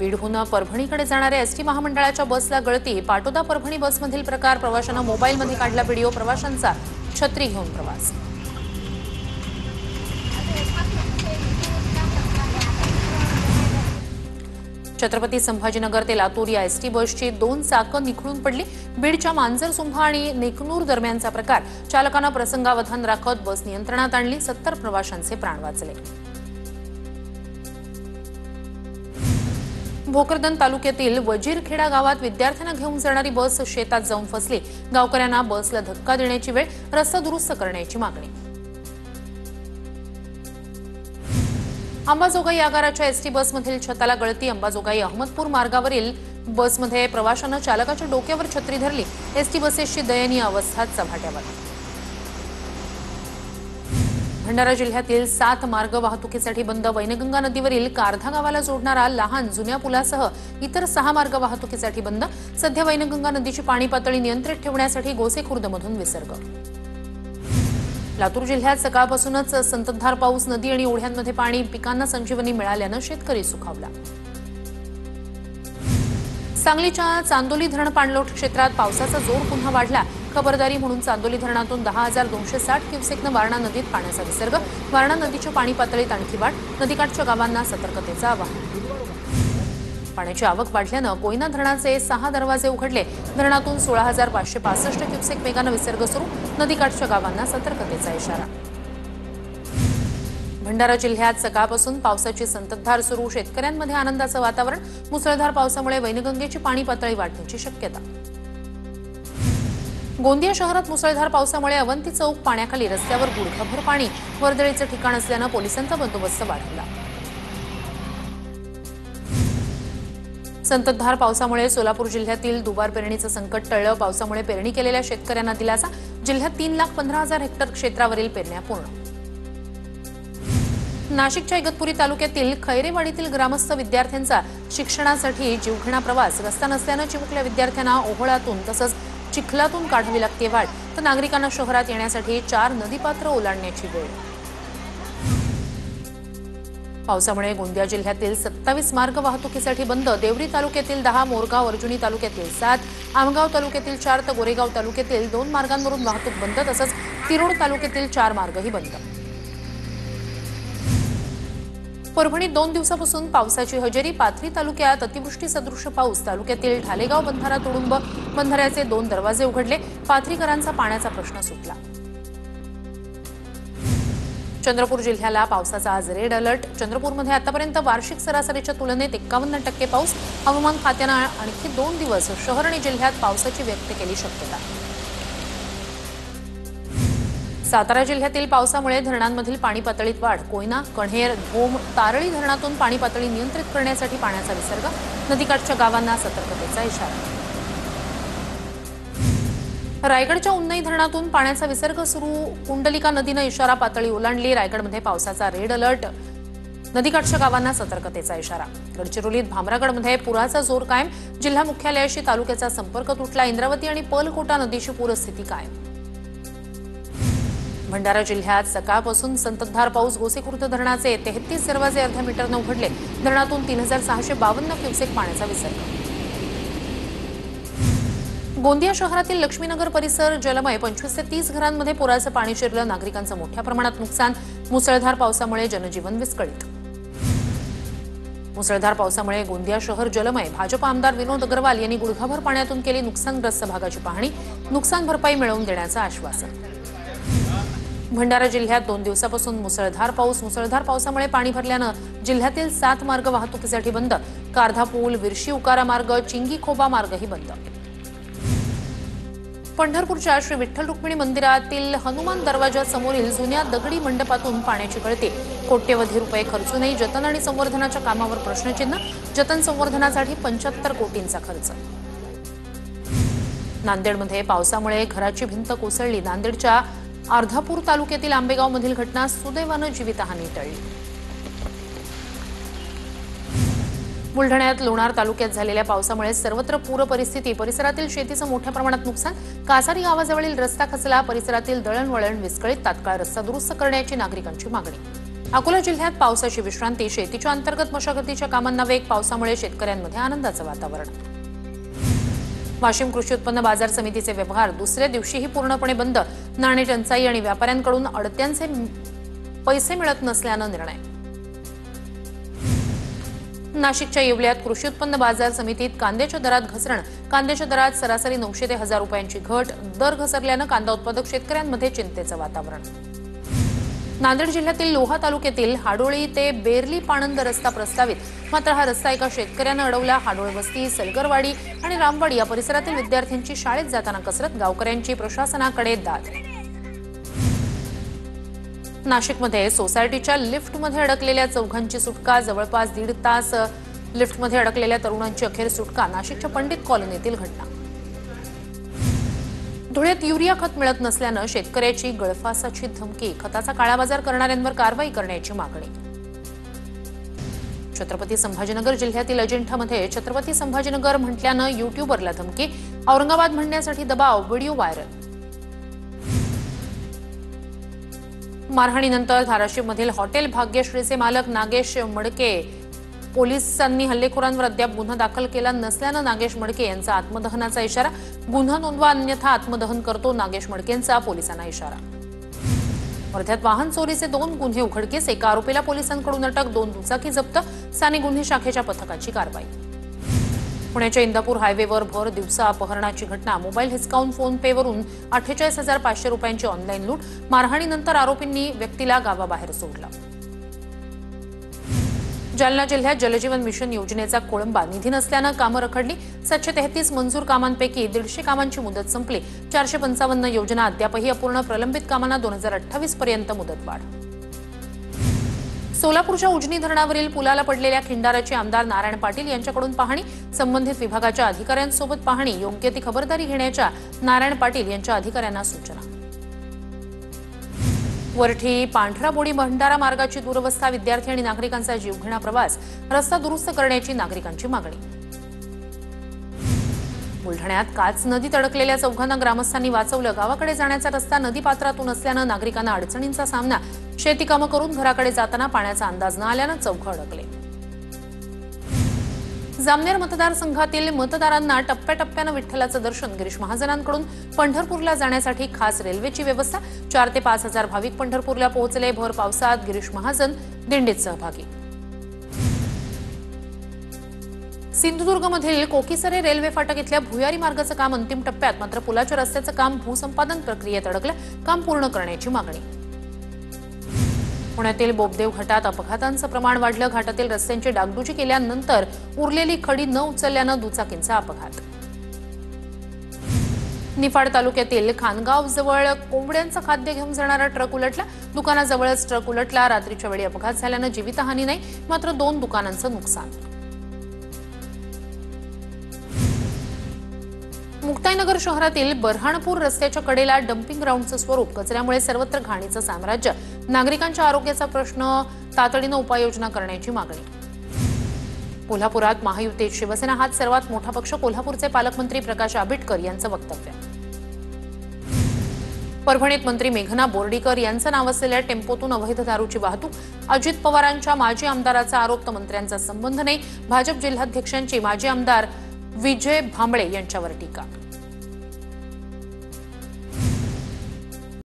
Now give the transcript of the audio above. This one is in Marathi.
बीडहून परभणीकडे जाणाऱ्या एसटी महामंडळाच्या बसला गळती, पाटोदा परभणी बसमधील प्रकार, प्रवाशांना मोबाईलमध्ये काढला व्हिडिओ, प्रवाशांचा छत्री घेऊन प्रवास। छत्रपती संभाजीनगर ते लातूर या एसटी बसची 2 चाकं निखळून पडली। बीडच्या मांजरसुंभा आणि नेकनूर दरम्यानचा प्रकार, चालकानं प्रसंगावधान राखत बस नियंत्रणात आणली, 70 प्रवाशांचे प्राण वाचले। भोकरदन तालुक्यातील वजीरखेडा गावात विद्यार्थ्यांना घेऊन जाणारी बस शेतात जाऊन फसली। गावकऱ्यांना बसला धक्का देण्याची वेळ, रस्ता दुरुस्त करण्याची मागणी। अंबाजोगाई आगाराच्या एसटी बसमधील छताला गळती, अंबाजोगाई अहमदपूर मार्गावरील बसमध्ये प्रवाशांना चालकाच्या डोक्यावर छत्री धरली। एसटी बसेसची दयनीय अवस्था चव्हाट्यावर। भंडारा जिल्ह्यातील 7 मार्ग वाहतुकीसाठी बंद, वैनगंगा नदीवरील कारधा गावाला जोडणारा लहान जुन्या पुलासह इतर 6 मार्ग वाहतुकीसाठी बंद। सध्या वैनगंगा नदीची पाणी पातळी नियंत्रित ठेवण्यासाठी गोसेखुर्दमधून विसर्ग। लातूर जिल्ह्यात सकाळपासूनच संततधार पाऊस, नदी आणि ओढ्यांमध्ये पाणी, पिकांना संजीवनी मिळाल्यानं शेतकरी सुखावला। सांगलीच्या चांदोली धरण पाणलोट क्षेत्रात पावसाचा जोर पुन्हा वाढला। खबरदारी म्हणून चांदोली धरणातून 10,260 क्युसेकनं वारणा नदीत पाण्याचा विसर्ग। वारणा नदीच्या पाणी पातळीत आणखी वाढ, नदीकाठच्या गावांना सतर्कतेचं आवाहन। पाण्याची आवक वाढल्यानं कोयना धरणाचे 6 दरवाजे उघडले। धरणातून 16,565 क्युसेक वेगानं विसर्ग सुरू, नदीकाठच्या गावांना सतर्कतेचा इशारा। भंडारा जिल्ह्यात सकाळपासून पावसाची संततधार सुरू, शेतकऱ्यांमध्ये आनंदाचं वातावरण। मुसळधार पावसामुळे वैनगंगेची पाणी पातळी वाढण्याची शक्यता। गोंदिया शहरात मुसळधार पावसामुळे अवंती चौक पाण्याखाली, रस्त्यावर गुडघाभर पाणी। वर्दळीचं ठिकाण असल्यानं पोलिसांचा बंदोबस्त वाढवला। संततधार पावसामुळे सोलापूर जिल्ह्यातील दुबार पेरणीचं संकट टळलं। पावसामुळे पेरणी केलेल्या शेतकऱ्यांना दिलासा। जिल्ह्यात 3,15,000 हेक्टर क्षेत्रावरील पेरण्या पूर्ण। नाशिकच्या इगतपुरी तालुक्यातील खैरेवाडीतील ग्रामस्थ विद्यार्थ्यांचा शिक्षणासाठी जीवघेणा प्रवास, रस्ता नसल्यानं चिमुकल्या विद्यार्थ्यांना ओहळातून तसंच चिखलातून काढावी लागते वाट, तर नागरिकांना शहरात येण्यासाठी 4 नदीपात्र ओलांडण्याची वेळ। पावसामुळे गोंदिया जिल्ह्यातील 27 मार्ग वाहतुकीसाठी बंद। देवरी तालुक्यातील 10, मोरगाव अर्जुनी तालुक्यातील 7, आमगाव तालुक्यातील 4 तर गोरेगाव तालुक्यातील 2 मार्गांवरून वाहतूक बंद, तसंच तिरोड तालुक्यातील 4 मार्गही बंद। परभणीत 2 दिवसापासून पावसाची हजेरी, पाथरी तालुक्यात अतिवृष्टी सदृश पाऊस। तालुक्यातील ढालेगाव बंधारा तुडुंब, बंधाऱ्याचे 2 दरवाजे उघडले, पाथरीकरांचा पाण्याचा प्रश्न सुटला। चंद्रपूर जिल्ह्याला पावसाचा आज रेड अलर्ट। चंद्रपूरमध्ये आतापर्यंत वार्षिक सरासरीच्या तुलनेत 51% पाऊस। हवामान खात्यानं आणखी 2 दिवस शहर आणि जिल्ह्यात पावसाची व्यक्त केली शक्यता। सातारा जिल्ह्यातील पावसामुळे धरणांमधील पाणी पातळीत वाढ। कोयना, कण्हेर, धोम, तारळी धरणातून पाणी पातळी नियंत्रित करण्यासाठी पाण्याचा विसर्ग, नदीकाठच्या गावांना सतर्कतेचा इशारा। रायगडच्या उन्नई धरणातून पाण्याचा विसर्ग सुरू, कुंडलिका नदीनं इशारा पातळी ओलांडली। रायगडमध्ये पावसाचा रेड अलर्ट, नदीकाठच्या गावांना सतर्कतेचा इशारा। गडचिरोलीत भामरागडमध्ये पुराचा जोर कायम, जिल्हा मुख्यालयाशी तालुक्याचा संपर्क तुटला। इंद्रावती आणि पर्लकोटा नदीची पूरस्थिती कायम। भंडारा जिल्ह्यात सकाळपासून संततधार पाऊस, गोसेखुर्द धरणाचे 33 दरवाजे अर्ध्या मीटरनं उघडले। धरणातून 3,652 क्युसेक पाण्याचा विसर्ग। गोंदिया शहरातील लक्ष्मीनगर परिसर जलमय, 25 ते 30 घरांमध्ये पुराचं पाणी शिरलं। नागरिकांचं मोठ्या प्रमाणात नुकसान। मुसळधार पावसामुळे जनजीवन विस्कळीत। मुसळधार पावसामुळे गोंदिया शहर जलमय। भाजप आमदार विनोद अग्रवाल यांनी गुडघाभर पाण्यातून केली नुकसानग्रस्त भागाची पाहणी, नुकसान भरपाई मिळवून देण्याचं आश्वासन। भंडारा जिल्ह्यात 2 दिवसापासून मुसळधार पाऊस। मुसळधार पावसामुळे पाणी भरल्यानं जिल्ह्यातील 7 मार्ग वाहतुकीसाठी बंद। कारधा पूल, विरशी उकारा मार्ग, चिंगी खोबा मार्गही बंद। पंढरपूरच्या श्री विठ्ठल रुक्मिणी मंदिरातील हनुमान दरवाजासमोरील जुन्या दगडी मंडपातून पाण्याची गळती। कोट्यवधी रुपये खर्चूनही जतन आणि संवर्धनाच्या कामावर प्रश्नचिन्ह। जतन संवर्धनासाठी 75 कोटींचा खर्च। नांदेडमध्ये पावसामुळे घराची भिंत कोसळली। नांदेडच्या अर्धापूर तालुक्यातील आंबेगावमधील घटना सुदैवानं जीवितहानी टळली। बुलढाण्यात लोणार तालुक्यात झालेल्या पावसामुळे सर्वत्र पूर परिस्थिती। परिसरातील शेतीचं मोठ्या प्रमाणात नुकसान। कासारी गावाजवळील रस्ता खचला। परिसरातील दळणवळण विस्कळीत। तात्काळ रस्ता दुरुस्त करण्याची नागरिकांची मागणी। अकोला जिल्ह्यात पावसाची विश्रांती, शेतीच्या अंतर्गत मशागतीच्या कामांना वेग, पावसामुळे शेतकऱ्यांमध्ये आनंदाचं वातावरण. वाशिम कृषी उत्पन्न बाजार समितीचे व्यवहार दुसऱ्या दिवशीही पूर्णपणे बंद, नाणे टंचाई आणि व्यापाऱ्यांकडून अडत्यांचे पैसे मिळत नसल्यानं निर्णय. नाशिकच्या येवल्यात कृषी उत्पन्न बाजार समितीत कांद्याच्या दरात घसरण, कांद्याच्या दरात सरासरी 900 ते 1000 रुपयांची घट, दर घसरल्यानं कांदा उत्पादक शेतकऱ्यांमध्ये चिंतेचं वातावरण. नांदेड जिल्ह्यातील लोहा तालुक्यातील हाडोळी ते बेरली पाणंद रस्ता प्रस्तावित, मात्र हा रस्ता एका शेतकऱ्यानं अडवला. हाडोळ वस्ती, सलगरवाडी आणि रामवाडी या परिसरातील विद्यार्थ्यांची शाळेत जाताना कसरत, गावकऱ्यांची प्रशासनाकडे दाद. नाशिकमध्ये सोसायटीच्या लिफ्टमध्ये अडकलेल्या चौघांची सुटका, जवळपास 1.5 तास लिफ्टमध्ये अडकलेल्या तरुणांची अखेर सुटका. नाशिकच्या पंडित कॉलनीतील घटना. धुळ्यात युरिया खत मिळत नसल्यानं शेतकऱ्याची गळफासाची धमकी, खताचा काळाबाजार करणाऱ्यांवर कारवाई करण्याची मागणी. छत्रपती संभाजीनगर जिल्ह्यातील अजिंठामध्ये छत्रपती संभाजीनगर म्हटल्यानं युट्यूबरला धमकी, औरंगाबाद म्हणण्यासाठी दबाव, व्हिडिओ व्हायरल. मारहाणीनंतर धाराशिवमधील हॉटेल भाग्यश्रीचे मालक नागेश मडके, पोलिसांनी हल्लेखोरांवर अद्याप गुन्हा दाखल केला नसल्यानं नागेश मडके यांचा आत्मदहनाचा इशारा, गुन्हा नोंदवा अन्यथा आत्मदहन करतो, नागेश मडकेंचा पोलिसांना इशारा. वर्ध्यात वाहन चोरीचे 2 गुन्हे उघडकीस, एका आरोपीला पोलिसांकडून अटक, 2 दुचाकी जप्त, स्थानिक गुन्हे शाखेच्या पथकाची कारवाई. पुण्याच्या इंदापूर हायवेवर भर दिवसा अपहरणाची घटना, मोबाईल हिसकावून फोन पेवरून 48,500 रुपयांची ऑनलाईन लूट, मारहाणीनंतर आरोपींनी व्यक्तीला गावाबाहेर सोडलं. जालना जिल्ह्यात जलजीवन मिशन योजनेचा कोळंबा, निधी नसल्यानं कामं रखडली. 733 मंजूर कामांपैकी 150 कामांची मुदत संपली. 455 योजना अद्यापही अपूर्ण, प्रलंबित कामांना 2028 पर्यंत मुदतवाढ. सोलापूरच्या उजनी धरणावरील पुलाला पडलेल्या खिंडाराची आमदार नारायण पाटील यांच्याकडून पाहणी, संबंधित विभागाच्या अधिकाऱ्यांसोबत पाहणी, योग्य ती खबरदारी घेण्याच्या नारायण पाटील यांच्या अधिकाऱ्यांना सूचना. वरठी पांढराबोडी भंडारा मार्गाची दुरवस्था, विद्यार्थी आणि नागरिकांचा जीवघेणा प्रवास, रस्ता दुरुस्त करण्याची नागरिकांची मागणी. बुलढाण्यात काच नदीत अडकलेल्या चौघांना ग्रामस्थांनी वाचवलं, गावाकडे जाण्याचा रस्ता नदीपात्रातून असल्यानं नागरिकांना अडचणींचा सामना, शेती कामं करून घराकडे जाताना पाण्याचा अंदाज न आल्यानं चौघं अडकले. जामनेर मतदारसंघातील मतदारांना टप्प्याटप्प्यानं विठ्ठलाचं दर्शन, गिरीश महाजनांकडून पंढरपूरला जाण्यासाठी खास रेल्वेची व्यवस्था, 4 ते 5 हजार भाविक पंढरपूरला पोहोचले. भर पावसात गिरीश महाजन दिंडीत सहभागी. सिंधुदुर्गमधील कोकीसरे रेल्वे फाटक इथल्या भुयारी मार्गाचं काम अंतिम टप्प्यात, मात्र पुलाच्या रस्त्याचं काम भूसंपादन प्रक्रियेत अडकलं, काम पूर्ण करण्याची मागणी. पुण्यातील बोबदेव घाटात अपघातांचं प्रमाण वाढलं, घाटातील रस्त्यांची डागडुजी केल्यानंतर उरलेली खडी न उचलल्यानं दुचाकींचा अपघात. निफाड तालुक्यातील खानगाव जवळ कोंबड्यांचं खाद्य घेऊन जाणारा ट्रक उलटला, दुकानाजवळच ट्रक उलटला. रात्रीच्या वेळी अपघात झाल्यानं जीवितहानी नाही, मात्र 2 दुकानांचं नुकसान. मुक्ताईनगर शहरातील बऱ्हाणपूर रस्त्याच्या कडेला डम्पिंग ग्राउंडचं स्वरूप, कचऱ्यामुळे सर्वत्र घाणीचं साम्राज्य, नागरिकांच्या आरोग्याचा प्रश्न, तातडीनं उपाययोजना करण्याची मागणी. कोल्हापुरात महायुतीत शिवसेना हाच सर्वात मोठा पक्ष, कोल्हापूरचे पालकमंत्री प्रकाश आंबेडकर यांचं वक्तव्य. परभणीत मंत्री मेघना बोर्डीकर यांचं नाव असलेल्या टेम्पोतून अवैध दारूची वाहतूक, अजित पवारांच्या माजी आमदाराचा आरोप, तर मंत्र्यांचा संबंध नाही. भाजप जिल्हाध्यक्षांची माजी आमदार विजय भांबळे यांच्यावर टीका.